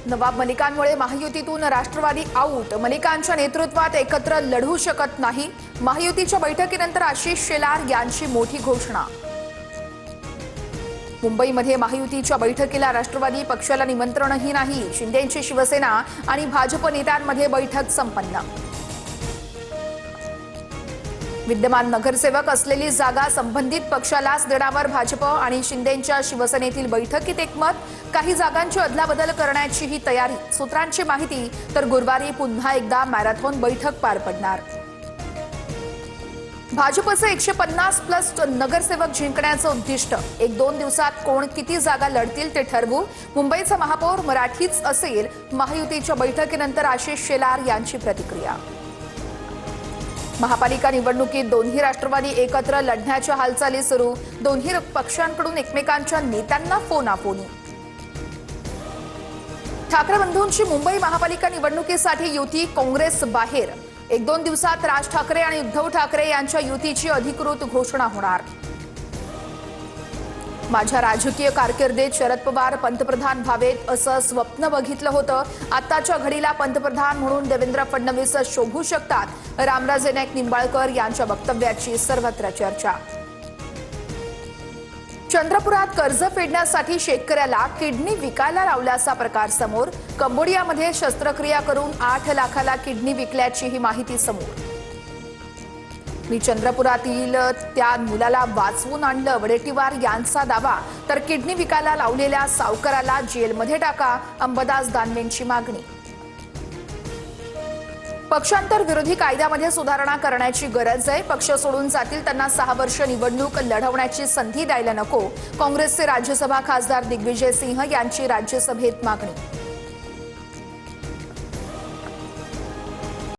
Nawab मलिकांमुळे महायुतीतून Rashtrawadi out. मलिकांच्या नेतृत्वात एकत्र लढू शकत नाही। महायुतीच्या बैठकीनंतर आशिष शेलार यांची मोठी घोषणा। मुंबईमध्ये महायुतीच्या बैठकीला राष्ट्रवादी पक्षाला निमंत्रणही नाही। शिंदेंची शिवसेना आणि भाजप नेत्यांमध्ये बैठक संपन्न। विद्यमान नगरसेवक असलेली जागा संबंधित पक्षालाच देण्यावर भाजप आणि शिंदेंच्या शिवसेनेतील बैठकीत एकमत। काही जागांची अदलाबदल करण्याचीही तयारी। सूत्रांची माहिती तर गुरुवारी पुन्हा एकदा मॅरेथॉन बैठक पार पडणार। भाजपचे 150+ नगरसेवक जिंकण्याचं उद्दिष्ट। 1-2 दिवसात कोण किती जागा लढतील ते ठरवू। मुंबईचा महापौर मराठीच असेल। महायुतीच्या बैठकीनंतर आशिष शेलार यांची प्रतिक्रिया। महापालिका निवडणुकीत दोन्ही राष्ट्रवादी एकत्र लढण्याच्या हालचाली सुरू। दोन्ही पक्षांकडून एकमेकांच्या नेत्यांना फोनाफोनी। ठाकरे बंधूंची मुंबई महापालिका निवडणुकीसाठी युती काँग्रेस बाहेर। 1-2 दिवसात राज ठाकरे आणि उद्धव ठाकरे यांच्या युतीची अधिकृत घोषणा होणार। माझ्या राजकीय कारकिर्दीत शरद पवार पंतप्रधान व्हावेत असं स्वप्न बघितलं होतं। आताच्या घडीला पंतप्रधान म्हणून देवेंद्र फडणवीस शोभू शकतात। रामराजे नाईक निंबाळकर यांच्या वक्तव्याची सर्वत्र चर्चा। चंद्रपुरात कर्ज फेडण्यासाठी शेतकऱ्याला किडनी विकायला लावल्याचा प्रकार समोर। कंबोडियामध्ये शस्त्रक्रिया करून 8 लाखाला किडनी विकल्याची ही माहिती समोर। मी चंद्रपुरातील त्या मुलाला वाचवून आणलं, वडेट्टीवार यांचा दावा। तर किडनी विकायला लावलेल्या सावकाराला जेलमध्ये टाका, अंबादास दानवेंची मागणी। पक्षांतर विरोधी कायद्यामध्ये सुधारणा करण्याची गरज आहे। पक्ष सोडून जातील त्यांना 6 वर्ष निवडणूक लढवण्याची संधी द्यायला नको। काँग्रेसचे राज्यसभा खासदार दिग्विजय सिंह यांची राज्यसभेत मागणी।